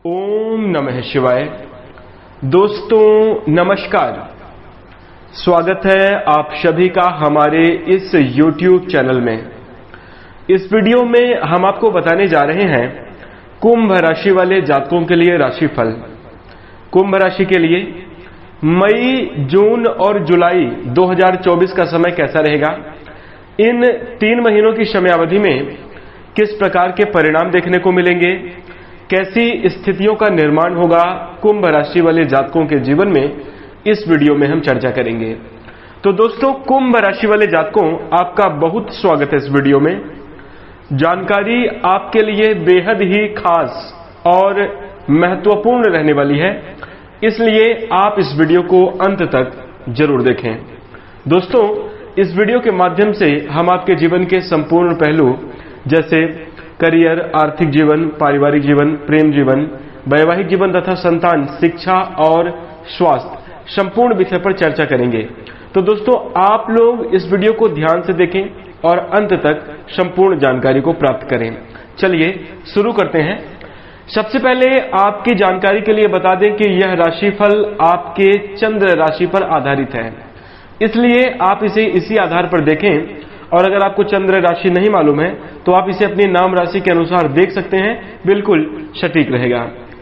ओम नमः शिवाय। दोस्तों नमस्कार, स्वागत है आप सभी का हमारे इस YouTube चैनल में। इस वीडियो में हम आपको बताने जा रहे हैं कुंभ राशि वाले जातकों के लिए राशिफल। कुंभ राशि के लिए मई, जून और जुलाई 2024 का समय कैसा रहेगा, इन 3 महीनों की समयावधि में किस प्रकार के परिणाम देखने को मिलेंगे, कैसी स्थितियों का निर्माण होगा कुंभ राशि वाले जातकों के जीवन में, इस वीडियो में हम चर्चा करेंगे। तो दोस्तों, कुंभ राशि वाले जातकों, आपका बहुत स्वागत है इस वीडियो में। जानकारी आपके लिए बेहद ही खास और महत्वपूर्ण रहने वाली है, इसलिए आप इस वीडियो को अंत तक जरूर देखें। दोस्तों, इस वीडियो के माध्यम से हम आपके जीवन के संपूर्ण पहलू जैसे करियर, आर्थिक जीवन, पारिवारिक जीवन, प्रेम जीवन, वैवाहिक जीवन तथा संतान, शिक्षा और स्वास्थ्य संपूर्ण विषय पर चर्चा करेंगे। तो दोस्तों, आप लोग इस वीडियो को ध्यान से देखें और अंत तक संपूर्ण जानकारी को प्राप्त करें। चलिए शुरू करते हैं। सबसे पहले आपकी जानकारी के लिए बता दें कि यह राशिफल आपके चंद्र राशि पर आधारित है, इसलिए आप इसे इसी आधार पर देखें। और अगर आपको चंद्र राशि नहीं मालूम है तो आप इसे अपनी नाम राशि के अनुसार देख सकते हैं, बिल्कुल सटीक रहेगा।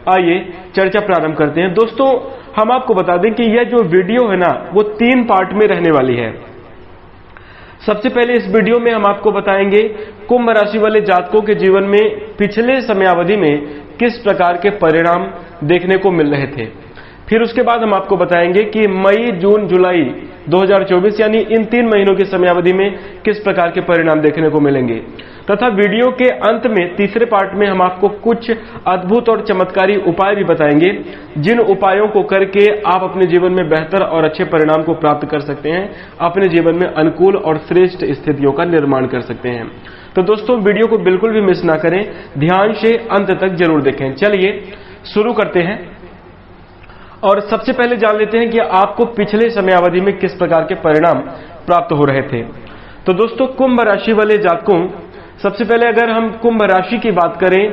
आइए चर्चा प्रारंभ करते हैं। दोस्तों, हम आपको बता दें कि यह जो वीडियो है ना, वो 3 पार्ट में रहने वाली है। सबसे पहले इस वीडियो में हम आपको बताएंगे कुंभ राशि वाले जातकों के जीवन में पिछले समयावधि में किस प्रकार के परिणाम देखने को मिल रहे थे। फिर उसके बाद हम आपको बताएंगे कि मई, जून, जुलाई 2024 यानी इन 3 महीनों की समयावधि में किस प्रकार के परिणाम देखने को मिलेंगे। तथा वीडियो के अंत में तीसरे पार्ट में हम आपको कुछ अद्भुत और चमत्कारी उपाय भी बताएंगे, जिन उपायों को करके आप अपने जीवन में बेहतर और अच्छे परिणाम को प्राप्त कर सकते हैं, अपने जीवन में अनुकूल और श्रेष्ठ स्थितियों का निर्माण कर सकते हैं। तो दोस्तों, वीडियो को बिल्कुल भी मिस ना करें, ध्यान से अंत तक जरूर देखें। चलिए शुरू करते हैं और सबसे पहले जान लेते हैं कि आपको पिछले समयावधि में किस प्रकार के परिणाम प्राप्त हो रहे थे। तो दोस्तों, कुंभ राशि वाले जातकों, सबसे पहले अगर हम कुंभ राशि की बात करें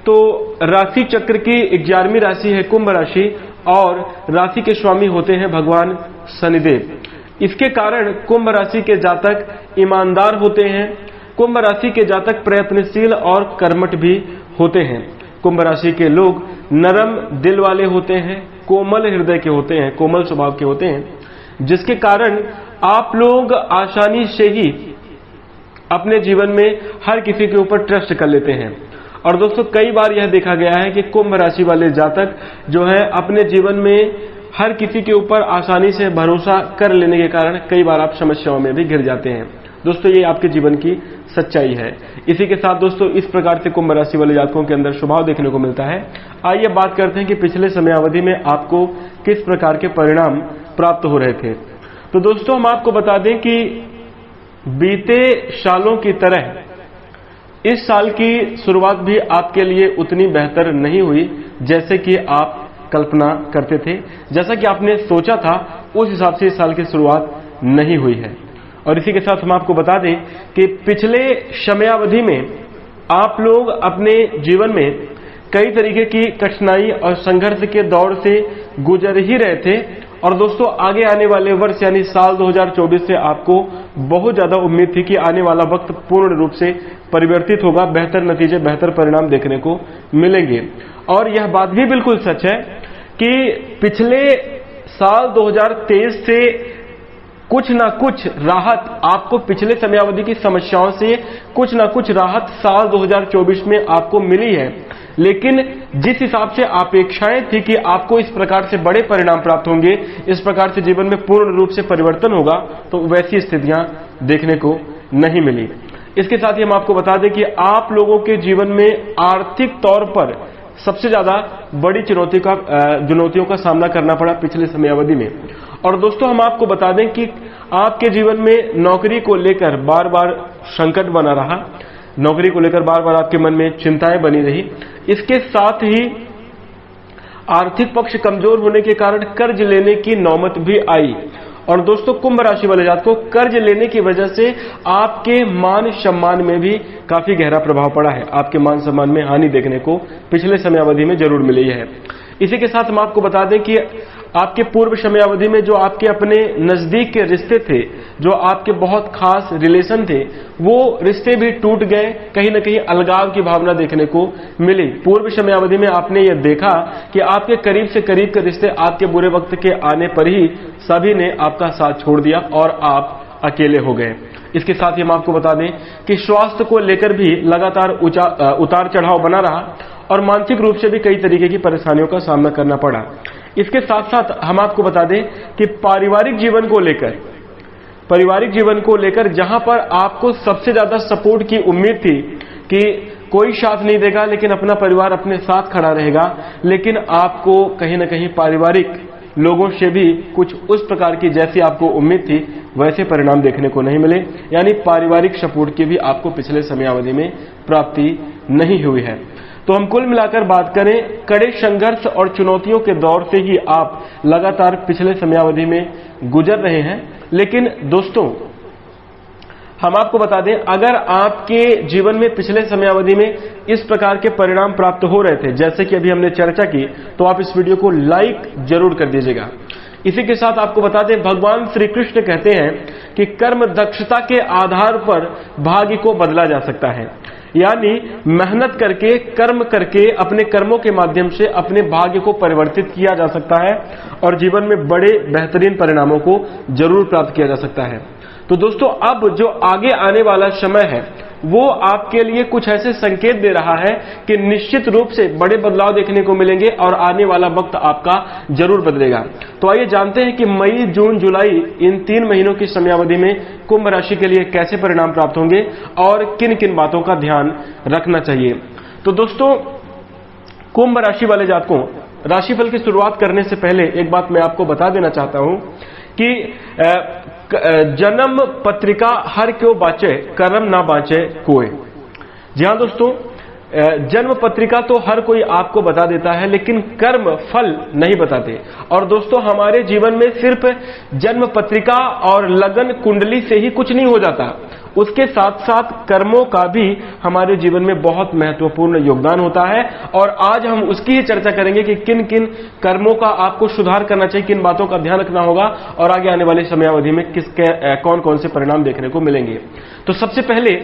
तो राशि चक्र की 11वीं राशि है कुंभ राशि, और राशि के स्वामी होते हैं भगवान शनिदेव। इसके कारण कुंभ राशि के जातक ईमानदार होते हैं। कुंभ राशि के जातक प्रयत्नशील और कर्मठ भी होते हैं। कुंभ राशि के लोग नरम दिल वाले होते हैं, कोमल हृदय के होते हैं, कोमल स्वभाव के होते हैं, जिसके कारण आप लोग आसानी से ही अपने जीवन में हर किसी के ऊपर ट्रस्ट कर लेते हैं। और दोस्तों, कई बार यह देखा गया है कि कुंभ राशि वाले जातक जो है अपने जीवन में हर किसी के ऊपर आसानी से भरोसा कर लेने के कारण कई बार आप समस्याओं में भी घिर जाते हैं। दोस्तों, ये आपके जीवन की सच्चाई है। इसी के साथ दोस्तों, इस प्रकार से कुंभ राशि वाले जातकों के अंदर स्वभाव देखने को मिलता है। आइए बात करते हैं कि पिछले समयावधि में आपको किस प्रकार के परिणाम प्राप्त हो रहे थे। तो दोस्तों, हम आपको बता दें कि बीते सालों की तरह इस साल की शुरुआत भी आपके लिए उतनी बेहतर नहीं हुई जैसे कि आप कल्पना करते थे। जैसा कि आपने सोचा था उस हिसाब से इस साल की शुरुआत नहीं हुई है। और इसी के साथ हम आपको बता दें कि पिछले समयावधि में आप लोग अपने जीवन में कई तरीके की कठिनाई और संघर्ष के दौर से गुजर ही रहे थे। और दोस्तों, आगे आने वाले वर्ष यानी साल 2024 से आपको बहुत ज्यादा उम्मीद थी कि आने वाला वक्त पूर्ण रूप से परिवर्तित होगा, बेहतर नतीजे, बेहतर परिणाम देखने को मिलेंगे। और यह बात भी बिल्कुल सच है कि पिछले साल 2023 से कुछ ना कुछ राहत आपको, पिछले समयावधि की समस्याओं से कुछ ना कुछ राहत साल 2024 में आपको मिली है। लेकिन जिस हिसाब से अपेक्षाएं थी कि आपको इस प्रकार से बड़े परिणाम प्राप्त होंगे, इस प्रकार से जीवन में पूर्ण रूप से परिवर्तन होगा, तो वैसी स्थितियां देखने को नहीं मिली। इसके साथ ही हम आपको बता दें कि आप लोगों के जीवन में आर्थिक तौर पर सबसे ज्यादा बड़ी चुनौतियों का सामना करना पड़ा पिछले समयावधि में। और दोस्तों, हम आपको बता दें कि आपके जीवन में नौकरी को लेकर बार बार संकट बना रहा, नौकरी को लेकर बार बार आपके मन में चिंताएं बनी रही। इसके साथ ही आर्थिक पक्ष कमजोर होने के कारण कर्ज लेने की नौबत भी आई। और दोस्तों कुंभ राशि वाले जातकों को कर्ज लेने की वजह से आपके मान सम्मान में भी काफी गहरा प्रभाव पड़ा है। आपके मान सम्मान में हानि देखने को पिछले समयावधि में जरूर मिली है। इसी के साथ हम आपको बता दें कि आपके पूर्व समयावधि में जो आपके अपने नजदीक के रिश्ते थे, जो आपके बहुत खास रिलेशन थे, वो रिश्ते भी टूट गए, कहीं ना कहीं अलगाव की भावना देखने को मिली। पूर्व समयावधि में आपने ये देखा कि आपके करीब से करीब के रिश्ते आपके बुरे वक्त के आने पर ही सभी ने आपका साथ छोड़ दिया और आप अकेले हो गए। इसके साथ ही हम आपको बता दें कि स्वास्थ्य को लेकर भी लगातार उतार चढ़ाव बना रहा और मानसिक रूप से भी कई तरीके की परेशानियों का सामना करना पड़ा। इसके साथ साथ हम आपको बता दें कि पारिवारिक जीवन को लेकर जहां पर आपको सबसे ज्यादा सपोर्ट की उम्मीद थी कि कोई साथ नहीं देगा लेकिन अपना परिवार अपने साथ खड़ा रहेगा, लेकिन आपको कहीं ना कहीं पारिवारिक लोगों से भी कुछ उस प्रकार की जैसी आपको उम्मीद थी वैसे परिणाम देखने को नहीं मिले, यानी पारिवारिक सपोर्ट की भी आपको पिछले समयावधि में प्राप्ति नहीं हुई है। तो हम कुल मिलाकर बात करें, कड़े संघर्ष और चुनौतियों के दौर से ही आप लगातार पिछले समयावधि में गुजर रहे हैं। लेकिन दोस्तों हम आपको बता दें, अगर आपके जीवन में पिछले समयावधि में इस प्रकार के परिणाम प्राप्त हो रहे थे जैसे कि अभी हमने चर्चा की, तो आप इस वीडियो को लाइक जरूर कर दीजिएगा। इसी के साथ आपको बता दें, भगवान श्री कृष्ण कहते हैं कि कर्म दक्षता के आधार पर भाग्य को बदला जा सकता है, यानी मेहनत करके, कर्म करके, अपने कर्मों के माध्यम से अपने भाग्य को परिवर्तित किया जा सकता है और जीवन में बड़े बेहतरीन परिणामों को जरूर प्राप्त किया जा सकता है। तो दोस्तों अब जो आगे आने वाला समय है वो आपके लिए कुछ ऐसे संकेत दे रहा है कि निश्चित रूप से बड़े बदलाव देखने को मिलेंगे और आने वाला वक्त आपका जरूर बदलेगा। तो आइए जानते हैं कि मई, जून, जुलाई इन 3 महीनों की समयावधि में कुंभ राशि के लिए कैसे परिणाम प्राप्त होंगे और किन किन बातों का ध्यान रखना चाहिए। तो दोस्तों कुंभ राशि वाले जातकों, राशिफल की शुरुआत करने से पहले एक बात मैं आपको बता देना चाहता हूं कि जन्म पत्रिका हर क्यों बाँचे, कर्म ना बाँचे कोई। जी हाँ दोस्तों, जन्म पत्रिका तो हर कोई आपको बता देता है लेकिन कर्म फल नहीं बताते। और दोस्तों हमारे जीवन में सिर्फ जन्म पत्रिका और लगन कुंडली से ही कुछ नहीं हो जाता, उसके साथ साथ कर्मों का भी हमारे जीवन में बहुत महत्वपूर्ण योगदान होता है। और आज हम उसकी ही चर्चा करेंगे कि किन किन कर्मों का आपको सुधार करना चाहिए, किन बातों का ध्यान रखना होगा और आगे आने वाली समयावधि में कौन कौन से परिणाम देखने को मिलेंगे। तो सबसे पहले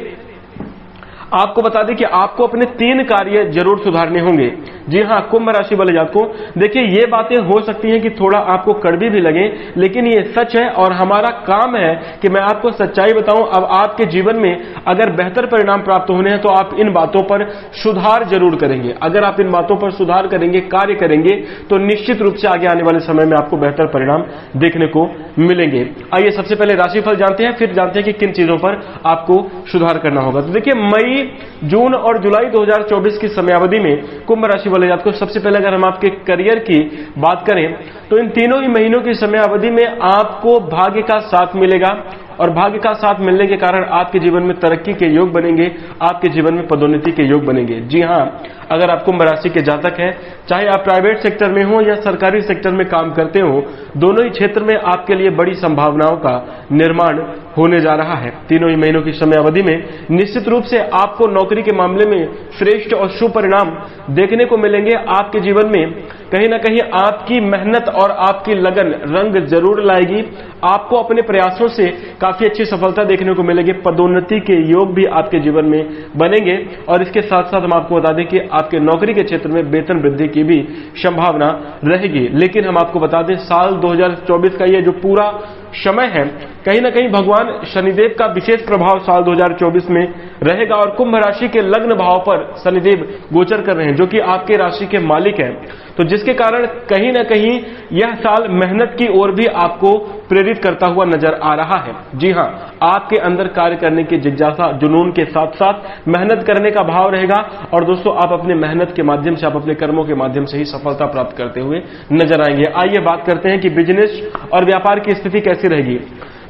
आपको बता दें कि आपको अपने 3 कार्य जरूर सुधारने होंगे। जी हां कुंभ राशि वाले जातकों, देखिए ये बातें हो सकती हैं कि थोड़ा आपको कड़वी भी लगे, लेकिन ये सच है और हमारा काम है कि मैं आपको सच्चाई बताऊं। अब आपके जीवन में अगर बेहतर परिणाम प्राप्त होने हैं तो आप इन बातों पर सुधार जरूर करेंगे। अगर आप इन बातों पर सुधार करेंगे, कार्य करेंगे, तो निश्चित रूप से आगे आने वाले समय में आपको बेहतर परिणाम देखने को मिलेंगे। आइए सबसे पहले राशिफल जानते हैं, फिर जानते हैं कि किन चीजों पर आपको सुधार करना होगा। तो देखिए मई, जून और जुलाई 2024 की समयावधि में कुंभ राशि वाले जातकों को सबसे पहले अगर हम आपके करियर की बात करें तो इन तीनों ही महीनों की समयावधि में आपको भाग्य का साथ मिलेगा और भाग्य का साथ मिलने के कारण आपके जीवन में तरक्की के योग बनेंगे, आपके जीवन में पदोन्नति के योग बनेंगे। जी हां, अगर आप कुंभ राशि के जातक हैं, चाहे आप प्राइवेट सेक्टर में हो या सरकारी सेक्टर में काम करते हो, दोनों ही क्षेत्र में आपके लिए बड़ी संभावनाओं का निर्माण होने जा रहा है। तीनों ही महीनों की समयावधि में निश्चित रूप से आपको नौकरी के मामले में श्रेष्ठ और शुभ परिणाम देखने को मिलेंगे। आपके जीवन में कहीं ना कहीं आपकी मेहनत और आपकी लगन रंग जरूर लाएगी। आपको अपने प्रयासों से काफी अच्छी सफलता देखने को मिलेगी। पदोन्नति के योग भी आपके जीवन में बनेंगे और इसके साथ साथ हम आपको बता दें कि आपके नौकरी के क्षेत्र में वेतन वृद्धि की भी संभावना रहेगी। लेकिन हम आपको बता दें साल 2024 का ये जो पूरा समय है, कहीं ना कहीं भगवान शनिदेव का विशेष प्रभाव साल 2024 में रहेगा और कुंभ राशि के लग्न भाव पर शनिदेव गोचर कर रहे हैं, जो कि आपके राशि के मालिक हैं। तो जिसके कारण कहीं ना कहीं यह साल मेहनत की ओर भी आपको प्रेरित करता हुआ नजर आ रहा है। जी हां, आपके अंदर कार्य करने की जिज्ञासा, जुनून के साथ साथ मेहनत करने का भाव रहेगा और दोस्तों आप अपने मेहनत के माध्यम से, आप अपने कर्मों के माध्यम से ही सफलता प्राप्त करते हुए नजर आएंगे। आइए बात करते हैं कि बिजनेस और व्यापार की स्थिति कैसी रहेगी।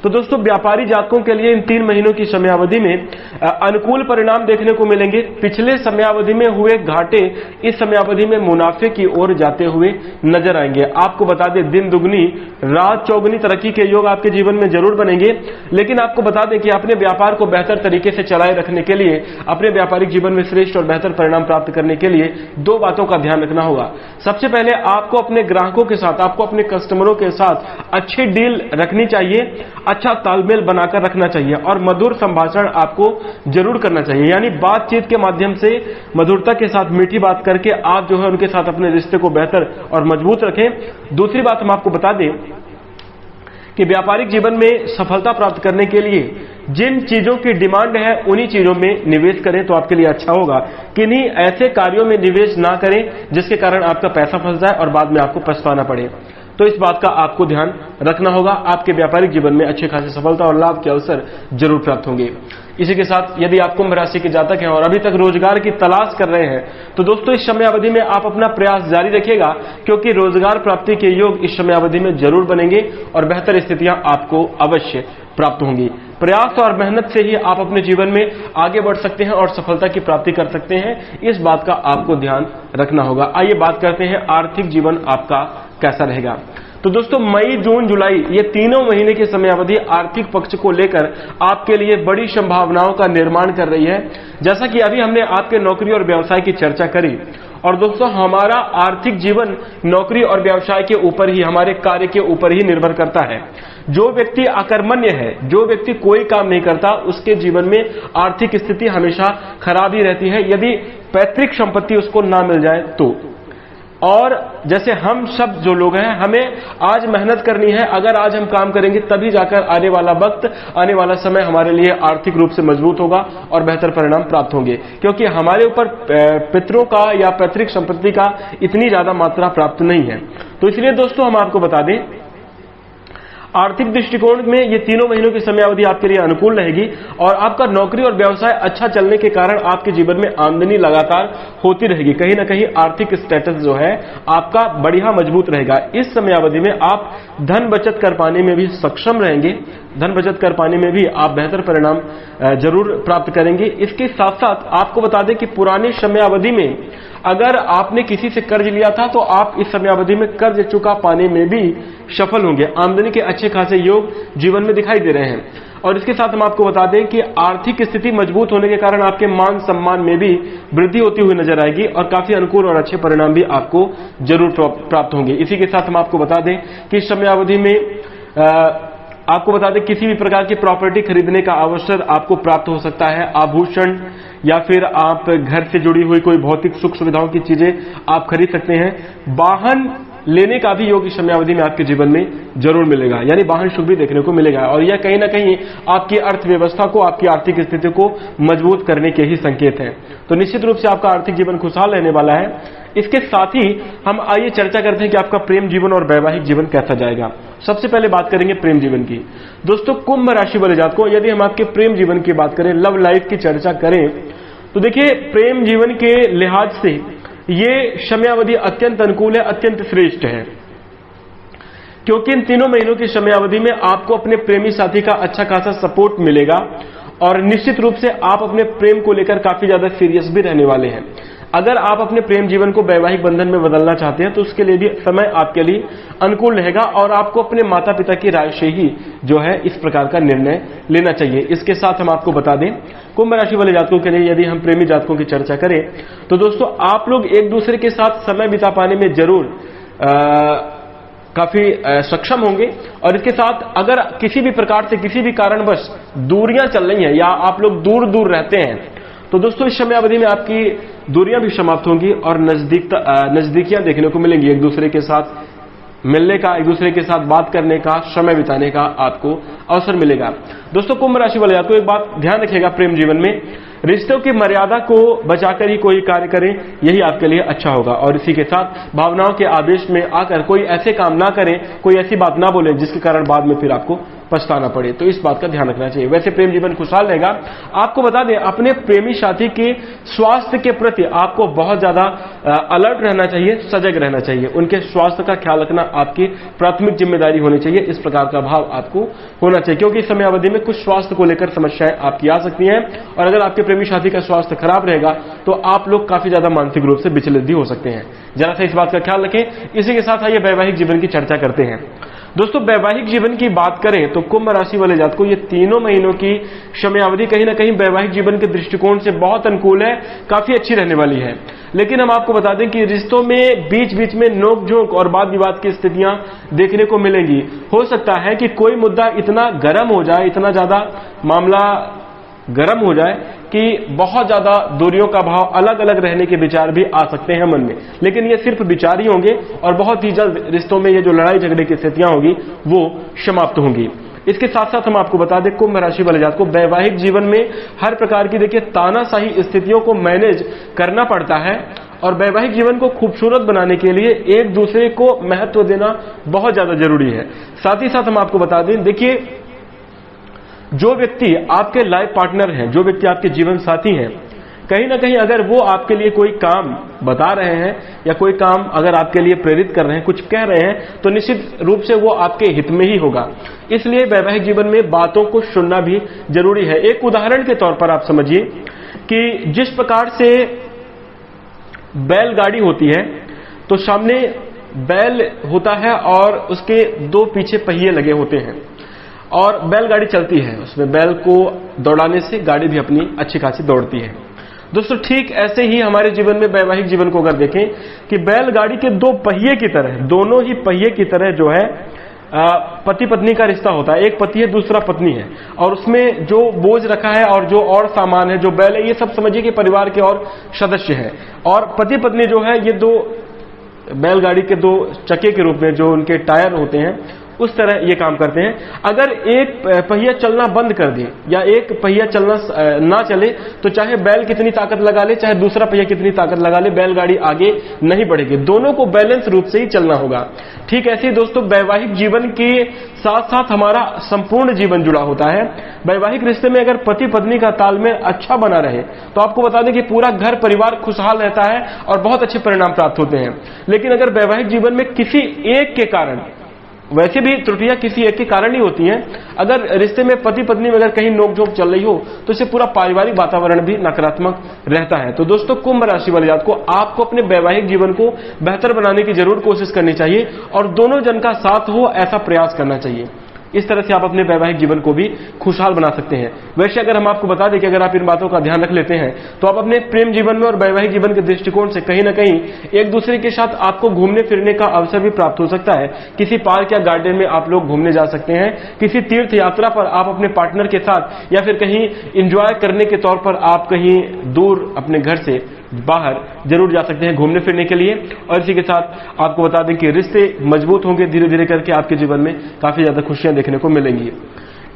तो दोस्तों व्यापारी जातकों के लिए इन 3 महीनों की समयावधि में अनुकूल परिणाम देखने को मिलेंगे। पिछले समयावधि में हुए घाटे इस समयावधि में मुनाफे की ओर जाते हुए नजर आएंगे। आपको बता दें, दिन दुगनी रात चौगुनी तरक्की के योग आपके जीवन में जरूर बनेंगे, लेकिन आपको बता दें कि अपने व्यापार को बेहतर तरीके से चलाए रखने के लिए, अपने व्यापारिक जीवन में श्रेष्ठ और बेहतर परिणाम प्राप्त करने के लिए 2 बातों का ध्यान रखना होगा। सबसे पहले आपको अपने ग्राहकों के साथ, आपको अपने कस्टमरों के साथ अच्छी डील रखनी चाहिए, अच्छा तालमेल बनाकर रखना चाहिए और मधुर संभाषण आपको जरूर करना चाहिए। यानी बातचीत के माध्यम से, मधुरता के साथ, मीठी बात करके आप जो है उनके साथ अपने रिश्ते को बेहतर और मजबूत रखें। दूसरी बात हम आपको बता दें कि व्यापारिक जीवन में सफलता प्राप्त करने के लिए जिन चीजों की डिमांड है उन्हीं चीजों में निवेश करें तो आपके लिए अच्छा होगा। किन्हीं ऐसे कार्यों में निवेश ना करें जिसके कारण आपका पैसा फंस जाए और बाद में आपको पछताना पड़े। तो इस बात का आपको ध्यान रखना होगा। आपके व्यापारिक जीवन में अच्छे खासी सफलता और लाभ के अवसर जरूर प्राप्त होंगे। इसी के साथ यदि आप कुंभ राशि के जातक हैं और अभी तक रोजगार की तलाश कर रहे हैं तो दोस्तों इस समयावधि में आप अपना प्रयास जारी रखिएगा, क्योंकि रोजगार प्राप्ति के योग इस समयावधि में जरूर बनेंगे और बेहतर स्थितियां आपको अवश्य प्राप्त होंगी। प्रयास और मेहनत से ही आप अपने जीवन में आगे बढ़ सकते हैं और सफलता की प्राप्ति कर सकते हैं। इस बात का आपको ध्यान रखना होगा। आइए बात करते हैं आर्थिक जीवन आपका कैसा रहेगा। तो दोस्तों मई, जून, जुलाई ये तीनों महीने की समयावधि आर्थिक पक्ष को लेकर आपके लिए बड़ी संभावनाओं का निर्माण कर रही है। जैसा कि अभी हमने आपके नौकरी और व्यवसाय की चर्चा करी, और दोस्तों हमारा आर्थिक जीवन नौकरी और व्यवसाय के ऊपर ही, हमारे कार्य के ऊपर ही निर्भर करता है। जो व्यक्ति अकर्मण्य है, जो व्यक्ति कोई काम नहीं करता, उसके जीवन में आर्थिक स्थिति हमेशा खराब ही रहती है, यदि पैतृक संपत्ति उसको ना मिल जाए तो। और जैसे हम सब जो लोग हैं, हमें आज मेहनत करनी है। अगर आज हम काम करेंगे तभी जाकर आने वाला वक्त, आने वाला समय हमारे लिए आर्थिक रूप से मजबूत होगा और बेहतर परिणाम प्राप्त होंगे, क्योंकि हमारे ऊपर पितरों का या पैतृक संपत्ति का इतनी ज्यादा मात्रा प्राप्त नहीं है। तो इसलिए दोस्तों हम आपको बता दें, आर्थिक दृष्टिकोण में ये तीनों महीनों की समयावधि आपके लिए अनुकूल रहेगी और आपका नौकरी और व्यवसाय अच्छा चलने के कारण आपके जीवन में आमदनी लगातार होती रहेगी। कहीं ना कहीं आर्थिक स्टेटस जो है आपका बढ़िया मजबूत रहेगा। इस समयावधि में आप धन बचत कर पाने में भी सक्षम रहेंगे। धन बचत कर पाने में भी आप बेहतर परिणाम जरूर प्राप्त करेंगे। इसके साथ साथ आपको बता दें कि पुरानी समयावधि में अगर आपने किसी से कर्ज लिया था तो आप इस समयावधि में कर्ज चुका पाने में भी सफल होंगे। आमदनी के अच्छे खासे योग जीवन में दिखाई दे रहे हैं। और इसके साथ हम आपको बता दें कि आर्थिक स्थिति मजबूत होने के कारण आपके मान सम्मान में भी वृद्धि होती हुई नजर आएगी और काफी अनुकूल और अच्छे परिणाम भी आपको जरूर प्राप्त होंगे। इसी के साथ हम आपको बता दें कि इस समयावधि में आपको बता दें किसी भी प्रकार की प्रॉपर्टी खरीदने का अवसर आपको प्राप्त हो सकता है। आभूषण या फिर आप घर से जुड़ी हुई कोई भौतिक सुख सुविधाओं की चीजें आप खरीद सकते हैं। वाहन लेने का भी योग इस समयावधि में आपके जीवन में जरूर मिलेगा, यानी वाहन शुभ भी देखने को मिलेगा और यह कहीं ना कहीं आपकी अर्थव्यवस्था को, आपकी आर्थिक स्थिति को मजबूत करने के ही संकेत हैं। तो निश्चित रूप से आपका आर्थिक जीवन खुशहाल रहने वाला है। इसके साथ ही हम आइए चर्चा करते हैं कि आपका प्रेम जीवन और वैवाहिक जीवन कैसा जाएगा। सबसे पहले बात करेंगे प्रेम जीवन की। दोस्तों कुंभ राशि वाले जातकों, यदि हम आपके प्रेम जीवन की बात करें, लव लाइफ की चर्चा करें, तो देखिए प्रेम जीवन के लिहाज से ये समयावधि अत्यंत अनुकूल है, अत्यंत श्रेष्ठ है, क्योंकि इन तीनों महीनों की समयावधि में आपको अपने प्रेमी साथी का अच्छा खासा सपोर्ट मिलेगा और निश्चित रूप से आप अपने प्रेम को लेकर काफी ज्यादा सीरियस भी रहने वाले हैं। अगर आप अपने प्रेम जीवन को वैवाहिक बंधन में बदलना चाहते हैं तो उसके लिए भी समय आपके लिए अनुकूल रहेगा और आपको अपने माता पिता की राय से ही जो है इस प्रकार का निर्णय लेना चाहिए। इसके साथ हम आपको बता दें, कुंभ राशि वाले जातकों के लिए यदि हम प्रेमी जातकों की चर्चा करें तो दोस्तों आप लोग एक दूसरे के साथ समय बिता पाने में जरूर काफी सक्षम होंगे। और इसके साथ अगर किसी भी प्रकार से, किसी भी कारणवश दूरियां चल रही हैं या आप लोग दूर दूर रहते हैं तो दोस्तों इस समय अवधि में आपकी दूरियां भी समाप्त होंगी और नजदीकियां देखने को मिलेंगी। एक दूसरे के साथ मिलने का, एक दूसरे के साथ बात करने का, समय बिताने का आपको अवसर मिलेगा। दोस्तों कुंभ राशि वाले आपको एक बात ध्यान रखिएगा, प्रेम जीवन में रिश्तों की मर्यादा को बचाकर ही कोई कार्य करें, यही आपके लिए अच्छा होगा। और इसी के साथ भावनाओं के आवेश में आकर कोई ऐसे काम ना करें, कोई ऐसी बात ना बोलें जिसके कारण बाद में फिर आपको पछताना पड़े। तो इस बात का ध्यान रखना चाहिए। वैसे प्रेम जीवन खुशहाल रहेगा। आपको बता दें, अपने प्रेमी साथी के स्वास्थ्य के प्रति आपको बहुत ज्यादा अलर्ट रहना चाहिए, सजग रहना चाहिए। उनके स्वास्थ्य का ख्याल रखना आपकी प्राथमिक जिम्मेदारी होनी चाहिए। इस प्रकार का भाव आपको होना चाहिए, क्योंकि इस समय अवधि में कुछ स्वास्थ्य को लेकर समस्याएं आपकी आ सकती हैं, और अगर आपके प्रेमी साथी का स्वास्थ्य खराब रहेगा तो आप लोग काफी ज्यादा मानसिक रूप से विचलित भी हो सकते हैं। जरा सा इस बात का ख्याल रखें। इसी के साथ आइए वैवाहिक जीवन की चर्चा करते हैं। दोस्तों, वैवाहिक जीवन की बात करें तो कुंभ राशि वाले जातकों को ये तीनों महीनों की समयावधि कहीं ना कहीं वैवाहिक जीवन के दृष्टिकोण से बहुत अनुकूल है, काफी अच्छी रहने वाली है। लेकिन हम आपको बता दें कि रिश्तों में बीच बीच में नोक-झोंक और वाद विवाद की स्थितियां देखने को मिलेंगी। हो सकता है कि कोई मुद्दा इतना गर्म हो जाए, इतना ज्यादा मामला गर्म हो जाए कि बहुत ज्यादा दूरियों का भाव, अलग अलग रहने के विचार भी आ सकते हैं मन में। लेकिन ये सिर्फ विचार ही होंगे और बहुत ही जल्द रिश्तों में ये जो लड़ाई झगड़े की स्थितियां होंगी वो समाप्त होंगी। इसके साथ साथ हम आपको बता दें, कुंभ राशि वाले जातकों को वैवाहिक जीवन में हर प्रकार की देखिए तानाशाही स्थितियों को मैनेज करना पड़ता है, और वैवाहिक जीवन को खूबसूरत बनाने के लिए एक दूसरे को महत्व देना बहुत ज्यादा जरूरी है। साथ ही साथ हम आपको बता दें, देखिए जो व्यक्ति आपके लाइफ पार्टनर हैं, जो व्यक्ति आपके जीवन साथी हैं, कहीं ना कहीं अगर वो आपके लिए कोई काम बता रहे हैं या कोई काम अगर आपके लिए प्रेरित कर रहे हैं, कुछ कह रहे हैं, तो निश्चित रूप से वो आपके हित में ही होगा। इसलिए वैवाहिक जीवन में बातों को सुनना भी जरूरी है। एक उदाहरण के तौर पर आप समझिए कि जिस प्रकार से बैलगाड़ी होती है, तो सामने बैल होता है और उसके दो पीछे पहिए लगे होते हैं और बैलगाड़ी चलती है। उसमें बैल को दौड़ाने से गाड़ी भी अपनी अच्छी खासी दौड़ती है। दोस्तों, ठीक ऐसे ही हमारे जीवन में वैवाहिक जीवन को अगर देखें कि बैलगाड़ी के दो पहिए की तरह, दोनों ही पहिए की तरह जो है पति पत्नी का रिश्ता होता है। एक पति है, दूसरा पत्नी है, और उसमें जो बोझ रखा है और जो और सामान है, जो बैल है, ये सब समझिए कि परिवार के और सदस्य हैं। और पति पत्नी जो है, ये दो बैलगाड़ी के दो चक्के के रूप में जो उनके टायर होते हैं, उस तरह ये काम करते हैं। अगर एक पहिया चलना बंद कर दे या एक पहिया चलना ना चले, तो चाहे बैल कितनी ताकत लगा ले, चाहे दूसरा पहिया कितनी ताकत लगा ले, बैलगाड़ी आगे नहीं बढ़ेगी। दोनों को बैलेंस रूप से ही चलना होगा। ठीक ऐसे ही दोस्तों, वैवाहिक जीवन के साथ साथ हमारा संपूर्ण जीवन जुड़ा होता है। वैवाहिक रिश्ते में अगर पति पत्नी का तालमेल अच्छा बना रहे तो आपको बता दें कि पूरा घर परिवार खुशहाल रहता है और बहुत अच्छे परिणाम प्राप्त होते हैं। लेकिन अगर वैवाहिक जीवन में किसी एक के कारण, वैसे भी त्रुटियां किसी एक के कारण ही होती हैं, अगर रिश्ते में पति पत्नी में अगर कहीं नोकझोंक चल रही हो तो इससे पूरा पारिवारिक वातावरण भी नकारात्मक रहता है। तो दोस्तों, कुंभ राशि वाले जातकों को आपको अपने वैवाहिक जीवन को बेहतर बनाने की जरूर कोशिश करनी चाहिए और दोनों जन का साथ हो ऐसा प्रयास करना चाहिए। इस तरह से आप अपने वैवाहिक जीवन को भी खुशहाल बना सकते हैं। वैसे अगर हम आपको बता दें कि अगर आप इन बातों का ध्यान रख लेते हैं तो आप अपने प्रेम जीवन में और वैवाहिक जीवन के दृष्टिकोण से कहीं ना कहीं एक दूसरे के साथ आपको घूमने फिरने का अवसर भी प्राप्त हो सकता है। किसी पार्क या गार्डन में आप लोग घूमने जा सकते हैं, किसी तीर्थ यात्रा पर आप अपने पार्टनर के साथ, या फिर कहीं एंजॉय करने के तौर पर आप कहीं दूर अपने घर से बाहर जरूर जा सकते हैं घूमने फिरने के लिए। और इसी के साथ आपको बता दें कि रिश्ते मजबूत होंगे, धीरे धीरे करके आपके जीवन में काफी ज्यादा खुशियां देखने को मिलेंगी।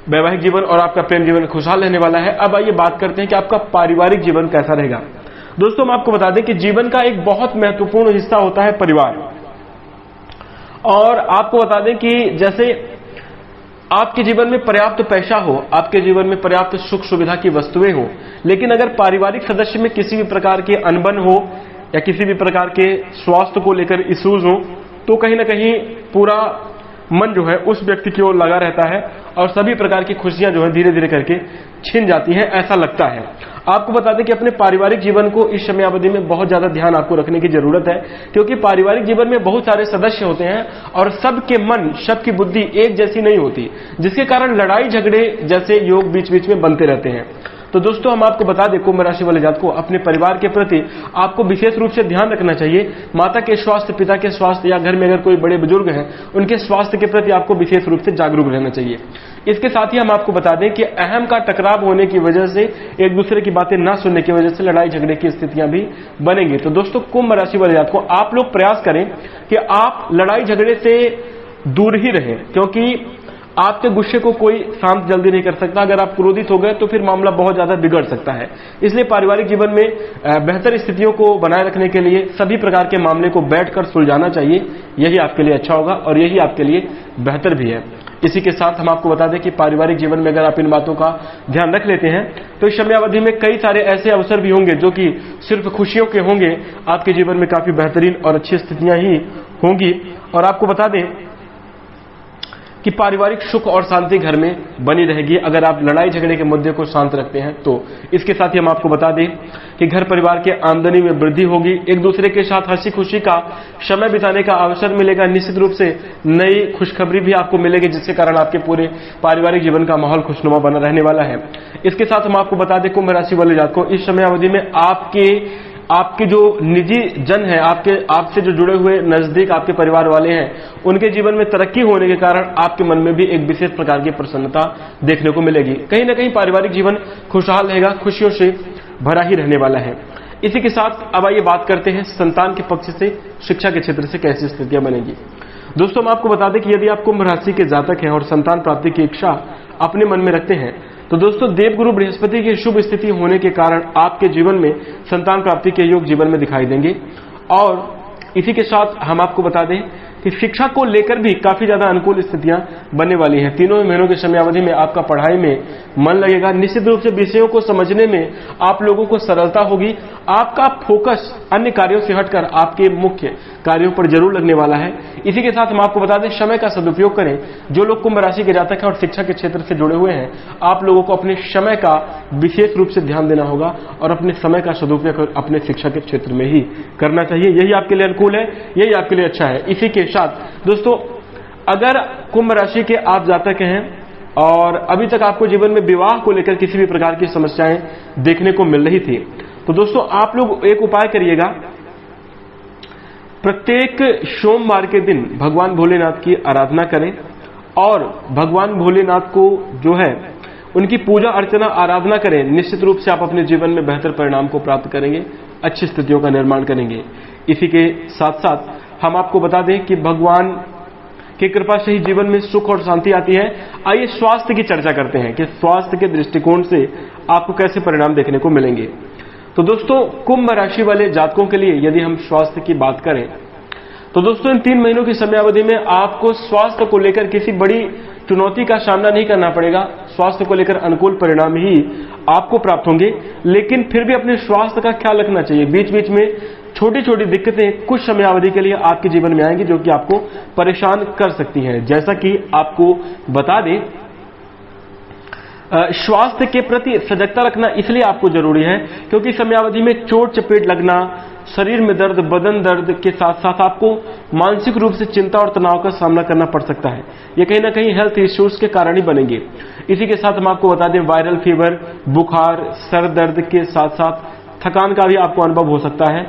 वैवाहिक जीवन और आपका प्रेम जीवन खुशहाल रहने वाला है। अब आइए बात करते हैं कि आपका पारिवारिक जीवन कैसा रहेगा। दोस्तों, हम आपको बता दें कि जीवन का एक बहुत महत्वपूर्ण हिस्सा होता है परिवार। और आपको बता दें कि जैसे आपके जीवन में पर्याप्त पैसा हो, आपके जीवन में पर्याप्त सुख सुविधा की वस्तुएं हो, लेकिन अगर पारिवारिक सदस्य में किसी भी प्रकार के अनबन हो या किसी भी प्रकार के स्वास्थ्य को लेकर इश्यूज हो, तो कहीं ना कहीं पूरा मन जो है उस व्यक्ति की ओर लगा रहता है और सभी प्रकार की खुशियां जो है धीरे धीरे करके छिन जाती हैं, ऐसा लगता है। आपको बता दें कि अपने पारिवारिक जीवन को इस समयावधि में बहुत ज्यादा ध्यान आपको रखने की जरूरत है, क्योंकि पारिवारिक जीवन में बहुत सारे सदस्य होते हैं और सबके मन, सबकी बुद्धि एक जैसी नहीं होती, जिसके कारण लड़ाई झगड़े जैसे योग बीच बीच में बनते रहते हैं। तो दोस्तों, हम आपको बता दें, कुंभ राशि वाले जातकों को अपने परिवार के प्रति आपको विशेष रूप से ध्यान रखना चाहिए। माता के स्वास्थ्य, पिता के स्वास्थ्य, या घर में अगर कोई बड़े बुजुर्ग हैं उनके स्वास्थ्य के प्रति आपको विशेष रूप से जागरूक रहना चाहिए। इसके साथ ही हम आपको बता दें कि अहम का टकराव होने की वजह से, एक दूसरे की बातें ना सुनने की वजह से लड़ाई झगड़े की स्थितियां भी बनेंगी। तो दोस्तों, कुंभ राशि वाले जातकों को आप लोग प्रयास करें कि आप लड़ाई झगड़े से दूर ही रहें, क्योंकि आपके गुस्से को कोई शांत जल्दी नहीं कर सकता। अगर आप क्रोधित हो गए तो फिर मामला बहुत ज्यादा बिगड़ सकता है। इसलिए पारिवारिक जीवन में बेहतर स्थितियों को बनाए रखने के लिए सभी प्रकार के मामले को बैठकर सुलझाना चाहिए। यही आपके लिए अच्छा होगा और यही आपके लिए बेहतर भी है। इसी के साथ हम आपको बता दें कि पारिवारिक जीवन में अगर आप इन बातों का ध्यान रख लेते हैं तो इस समयावधि में कई सारे ऐसे अवसर भी होंगे जो कि सिर्फ खुशियों के होंगे। आपके जीवन में काफी बेहतरीन और अच्छी स्थितियां ही होंगी। और आपको बता दें कि पारिवारिक सुख और शांति घर में बनी रहेगी अगर आप लड़ाई झगड़े के मुद्दे को शांत रखते हैं तो। इसके साथ ही हम आपको बता दें कि घर परिवार के आमदनी में वृद्धि होगी। एक दूसरे के साथ हंसी खुशी का समय बिताने का अवसर मिलेगा। निश्चित रूप से नई खुशखबरी भी आपको मिलेगी जिसके कारण आपके पूरे पारिवारिक जीवन का माहौल खुशनुमा बना रहने वाला है। इसके साथ हम आपको बता दें कुंभ राशि वाले जातकों इस समय अवधि में आपके जो निजी जन है, आपसे जो जुड़े हुए नजदीक आपके परिवार वाले हैं, उनके जीवन में तरक्की होने के कारण आपके मन में भी एक विशेष प्रकार की प्रसन्नता देखने को मिलेगी। कहीं ना कहीं पारिवारिक जीवन खुशहाल रहेगा, खुशियों से भरा ही रहने वाला है। इसी के साथ अब आइए बात करते हैं संतान के पक्ष से शिक्षा के क्षेत्र से कैसी स्थितियां बनेगी। दोस्तों हम आपको बता दें कि यदि आप कुंभ राशि के जातक हैं और संतान प्राप्ति की इच्छा अपने मन में रखते हैं तो दोस्तों देवगुरु बृहस्पति की शुभ स्थिति होने के कारण आपके जीवन में संतान प्राप्ति के योग जीवन में दिखाई देंगे। और इसी के साथ हम आपको बता दें कि शिक्षा को लेकर भी काफी ज्यादा अनुकूल स्थितियां बनने वाली हैं। तीनों महीनों की समयावधि में आपका पढ़ाई में मन लगेगा। निश्चित रूप से विषयों को समझने में आप लोगों को सरलता होगी। आपका फोकस अन्य कार्यों से हटकर आपके मुख्य कार्यों पर जरूर लगने वाला है। इसी के साथ हम आपको बता दें समय का सदुपयोग करें। जो लोग कुंभ राशि के जातक हैं और शिक्षा के क्षेत्र से जुड़े हुए हैं, आप लोगों को अपने समय का विशेष रूप से ध्यान देना होगा और अपने समय का सदुपयोग अपने शिक्षा के क्षेत्र में ही करना चाहिए। यही आपके लिए अनुकूल है, यही आपके लिए अच्छा है। इसी के साथ दोस्तों अगर कुंभ राशि के आप जातक हैं और अभी तक आपको जीवन में विवाह को लेकर किसी भी प्रकार की समस्याएं देखने को मिल रही थी तो दोस्तों आप लोग एक उपाय करिएगा। प्रत्येक सोमवार के दिन भगवान भोलेनाथ की आराधना करें और भगवान भोलेनाथ को जो है उनकी पूजा अर्चना आराधना करें। निश्चित रूप से आप अपने जीवन में बेहतर परिणाम को प्राप्त करेंगे, अच्छी स्थितियों का निर्माण करेंगे। इसी के साथ साथ हम आपको बता दें कि भगवान की कृपा से ही जीवन में सुख और शांति आती है। आइए स्वास्थ्य की चर्चा करते हैं कि स्वास्थ्य के दृष्टिकोण से आपको कैसे परिणाम देखने को मिलेंगे। तो दोस्तों कुंभ राशि वाले जातकों के लिए यदि हम स्वास्थ्य की बात करें तो दोस्तों इन 3 महीनों की समयावधि में आपको स्वास्थ्य को लेकर किसी बड़ी चुनौती का सामना नहीं करना पड़ेगा। स्वास्थ्य को लेकर अनुकूल परिणाम ही आपको प्राप्त होंगे, लेकिन फिर भी अपने स्वास्थ्य का ख्याल रखना चाहिए। बीच बीच में छोटी छोटी दिक्कतें कुछ समयावधि के लिए आपके जीवन में आएंगी जो कि आपको परेशान कर सकती हैं। जैसा कि आपको बता दें स्वास्थ्य के प्रति सजगता रखना इसलिए आपको जरूरी है क्योंकि समयावधि में चोट चपेट लगना, शरीर में दर्द, बदन दर्द के साथ साथ आपको मानसिक रूप से चिंता और तनाव का सामना करना पड़ सकता है। ये कहीं ना कहीं हेल्थ इश्यूज के कारण ही बनेंगे। इसी के साथ हम आपको बता दें वायरल फीवर, बुखार, सर दर्द के साथ साथ थकान का भी आपको अनुभव हो सकता है।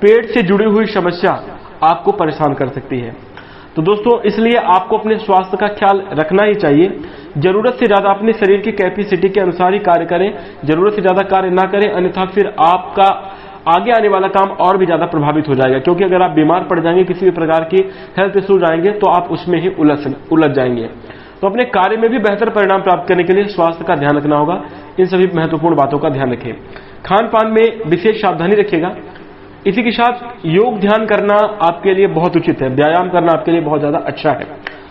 पेट से जुड़ी हुई समस्या आपको परेशान कर सकती है। तो दोस्तों इसलिए आपको अपने स्वास्थ्य का ख्याल रखना ही चाहिए। जरूरत से ज्यादा अपने शरीर की कैपेसिटी के अनुसार ही कार्य करें, जरूरत से ज्यादा कार्य ना करें, अन्यथा फिर आपका आगे आने वाला काम और भी ज्यादा प्रभावित हो जाएगा। क्योंकि अगर आप बीमार पड़ जाएंगे, किसी भी प्रकार की हेल्थ इश्यूज आएंगे तो आप उसमें ही उलझ जाएंगे। तो अपने कार्य में भी बेहतर परिणाम प्राप्त करने के लिए स्वास्थ्य का ध्यान रखना होगा। इन सभी महत्वपूर्ण बातों का ध्यान रखें। खान पान में विशेष सावधानी रखिएगा। इसी के साथ योग ध्यान करना आपके लिए बहुत उचित है, व्यायाम करना आपके लिए बहुत ज्यादा अच्छा है।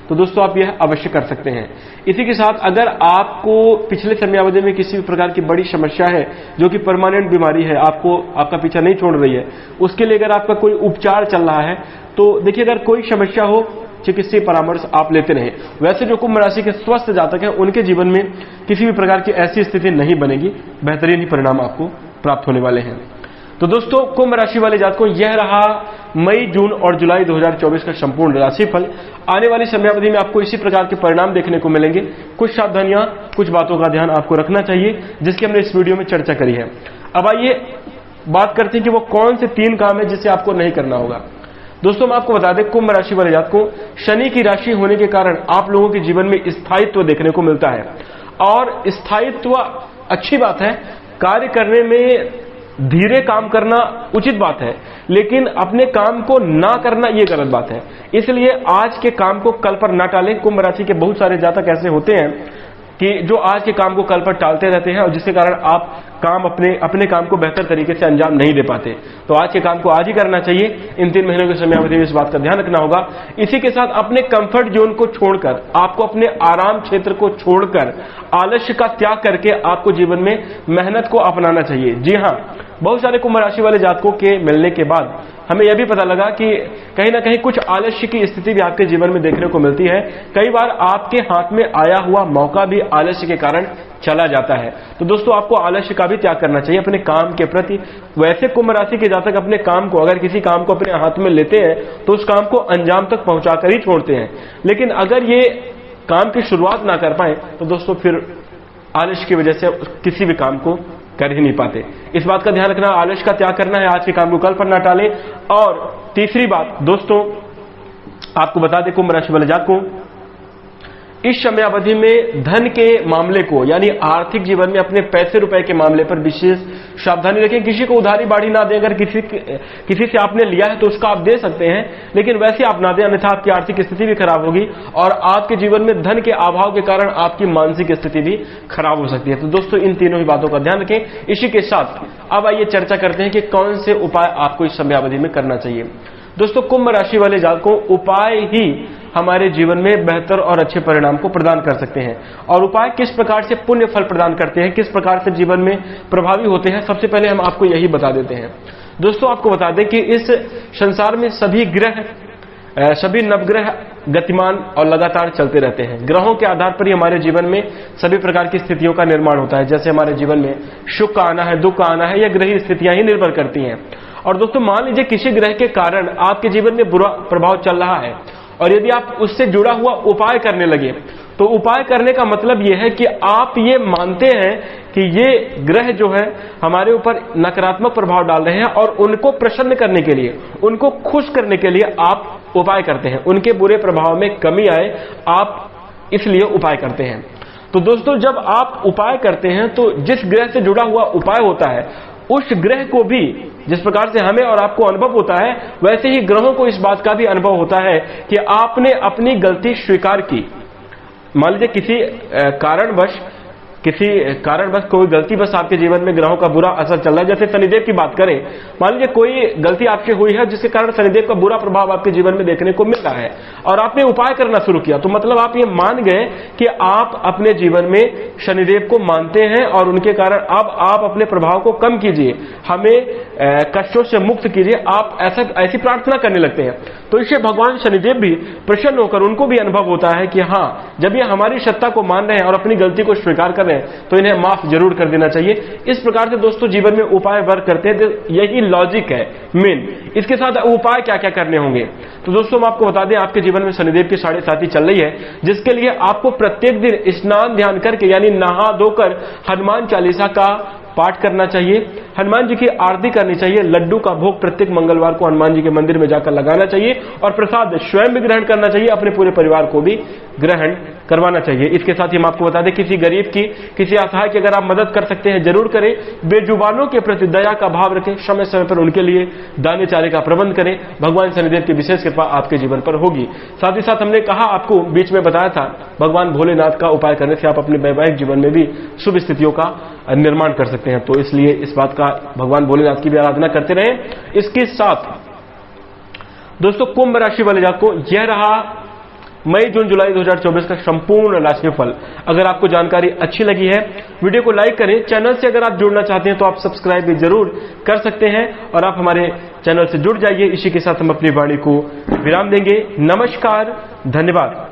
तो दोस्तों आप यह अवश्य कर सकते हैं। इसी के साथ अगर आपको पिछले समयावधि में किसी भी प्रकार की बड़ी समस्या है जो कि परमानेंट बीमारी है, आपका पीछा नहीं छोड़ रही है, उसके लिए अगर आपका कोई उपचार चल रहा है तो देखिए अगर कोई समस्या हो चिकित्सीय परामर्श आप लेते रहें। वैसे जो कुंभ राशि के स्वस्थ जातक हैं उनके जीवन में किसी भी प्रकार की ऐसी स्थिति नहीं बनेगी, बेहतरीन ही परिणाम आपको प्राप्त होने वाले हैं। तो दोस्तों कुंभ राशि वाले जातकों यह रहा मई, जून और जुलाई 2024 का संपूर्ण राशिफल। आने वाली समयावधि में आपको इसी प्रकार के परिणाम देखने को मिलेंगे। कुछ सावधानियां, कुछ बातों का ध्यान आपको रखना चाहिए जिसकी हमने इस वीडियो में चर्चा करी है। अब आइए बात करते हैं कि वो कौन से 3 काम है जिसे आपको नहीं करना होगा। दोस्तों मैं आपको बता दें कुंभ राशि वाले जातकों शनि की राशि होने के कारण आप लोगों के जीवन में स्थायित्व देखने को मिलता है और स्थायित्व अच्छी बात है। कार्य करने में धीरे काम करना उचित बात है, लेकिन अपने काम को ना करना यह गलत बात है। इसलिए आज के काम को कल पर ना टालें। कुंभ राशि के बहुत सारे जातक ऐसे होते हैं कि जो आज के काम को कल पर टालते रहते हैं और जिसके कारण आप काम अपने काम को बेहतर तरीके से अंजाम नहीं दे पाते। तो आज के काम को आज ही करना चाहिए। इन 3 महीनों की समयावधि में इस बात का ध्यान रखना होगा। इसी के साथ अपने कंफर्ट जोन को छोड़कर, आपको अपने आराम क्षेत्र को छोड़कर, आलस्य का त्याग करके आपको जीवन में मेहनत को अपनाना चाहिए। जी हां, बहुत सारे कुंभ राशि वाले जातकों के मिलने के बाद हमें यह भी पता लगा कि कहीं ना कहीं कुछ आलस्य की स्थिति भी आपके जीवन में देखने को मिलती है। कई बार आपके हाथ में आया हुआ मौका भी आलस्य के कारण चला जाता है। तो दोस्तों, आपको आलस्य का भी त्याग करना चाहिए अपने काम के प्रति। वैसे कुंभ राशि के जातक अपने काम को, अगर किसी काम को अपने हाथ में लेते हैं तो उस काम को अंजाम तक पहुंचाकर ही छोड़ते हैं। लेकिन अगर ये काम की शुरुआत ना कर पाए तो दोस्तों फिर आलस्य की वजह से किसी भी काम को कर ही नहीं पाते। इस बात का ध्यान रखना, आलस्य का त्याग करना है, आज के काम को कल पर ना टालें। और तीसरी बात दोस्तों, आपको बता दें कुंभ राशि वाले जातकों, इस समयावधि में धन के मामले को, यानी आर्थिक जीवन में अपने पैसे रुपए के मामले पर विशेष सावधानी रखें। किसी को उधारी बाड़ी ना दें। अगर किसी से आपने लिया है तो उसका आप दे सकते हैं, लेकिन वैसे आप ना दें, अन्यथा आपकी आर्थिक स्थिति भी खराब होगी और आपके जीवन में धन के अभाव के कारण आपकी मानसिक स्थिति भी खराब हो सकती है। तो दोस्तों, इन तीनों ही बातों का ध्यान रखें। इसी के साथ अब आइए चर्चा करते हैं कि कौन से उपाय आपको इस समयावधि में करना चाहिए। दोस्तों, कुंभ राशि वाले जातकों, उपाय ही हमारे जीवन में बेहतर और अच्छे परिणाम को प्रदान कर सकते हैं। और उपाय किस प्रकार से पुण्य फल प्रदान करते हैं, किस प्रकार से जीवन में प्रभावी होते हैं, सबसे पहले हम आपको यही बता देते हैं। दोस्तों, आपको बता दें कि इस संसार में सभी नवग्रह गतिमान और लगातार चलते रहते हैं। ग्रहों के आधार पर ही हमारे जीवन में सभी प्रकार की स्थितियों का निर्माण होता है। जैसे हमारे जीवन में सुख का आना है, दुख का आना है, यह ग्रही स्थितियां ही निर्भर करती हैं। और दोस्तों, मान लीजिए किसी ग्रह के कारण आपके जीवन में बुरा प्रभाव चल रहा है और यदि आप उससे जुड़ा हुआ उपाय करने लगे, तो उपाय करने का मतलब यह है कि आप ये मानते हैं कि ये ग्रह जो है हमारे ऊपर नकारात्मक प्रभाव डाल रहे हैं और उनको प्रसन्न करने के लिए, उनको खुश करने के लिए आप उपाय करते हैं। उनके बुरे प्रभाव में कमी आए, आप इसलिए उपाय करते हैं। तो दोस्तों, जब आप उपाय करते हैं तो जिस ग्रह से जुड़ा हुआ उपाय होता है, उस ग्रह को भी, जिस प्रकार से हमें और आपको अनुभव होता है, वैसे ही ग्रहों को इस बात का भी अनुभव होता है कि आपने अपनी गलती स्वीकार की। मान लीजिए किसी कारणवश कोई गलती बस आपके जीवन में ग्रहों का बुरा असर चल रहा है। जैसे शनिदेव की बात करें, मान लीजिए कोई गलती आपसे हुई है जिसके कारण शनिदेव का बुरा प्रभाव आपके जीवन में देखने को मिल रहा है और आपने उपाय करना शुरू किया, तो मतलब आप ये मान गए कि आप अपने जीवन में शनिदेव को मानते हैं और उनके कारण अब आप अपने प्रभाव को कम कीजिए, हमें कष्टों से मुक्त कीजिए, आप ऐसी प्रार्थना करने लगते हैं। तो इससे भगवान शनिदेव भी प्रसन्न होकर, उनको भी अनुभव होता है कि हाँ, जब ये हमारी सत्ता को मान रहे हैं और अपनी गलती को स्वीकार कर रहे हैं तो इन्हें माफ जरूर कर देना चाहिए। इस प्रकार से दोस्तों जीवन में उपाय वर्क करते हैं। यही लॉजिक है मेन। इसके साथ उपाय क्या क्या करने होंगे, तो दोस्तों हम आपको बता दें, आपके जीवन में शनिदेव की 7.5 चल रही है, जिसके लिए आपको प्रत्येक दिन स्नान ध्यान करके, यानी नहा धोकर हनुमान चालीसा का पाठ करना चाहिए, हनुमान जी की आरती करनी चाहिए, लड्डू का भोग प्रत्येक मंगलवार को हनुमान जी के मंदिर में जाकर लगाना चाहिए और प्रसाद स्वयं भी ग्रहण करना चाहिए, अपने पूरे परिवार को भी ग्रहण करवाना चाहिए। इसके साथ ही हम आपको बता दें, किसी गरीब की, किसी असहाय की अगर आप मदद कर सकते हैं जरूर करें। बेजुबानों के प्रति दया का भाव रखें, समय समय पर उनके लिए दाने चारे का प्रबंध करें। भगवान शनिदेव की विशेष कृपा आपके जीवन पर होगी। साथ ही साथ हमने कहा, आपको बीच में बताया था, भगवान भोलेनाथ का उपाय करने से आप अपने वैवाहिक जीवन में भी शुभ स्थितियों का निर्माण कर सकते हैं। तो इसलिए इस बात का, भगवान भोलेनाथ की भी आराधना करते रहें। इसके साथ दोस्तों कुंभ राशि वाले जातकों, यह रहा मई जून जुलाई 2024 का संपूर्ण राशिफल। अगर आपको जानकारी अच्छी लगी है, वीडियो को लाइक करें। चैनल से अगर आप जुड़ना चाहते हैं तो आप सब्सक्राइब भी जरूर कर सकते हैं और आप हमारे चैनल से जुड़ जाइए। इसी के साथ हम अपनी वाणी को विराम देंगे। नमस्कार, धन्यवाद।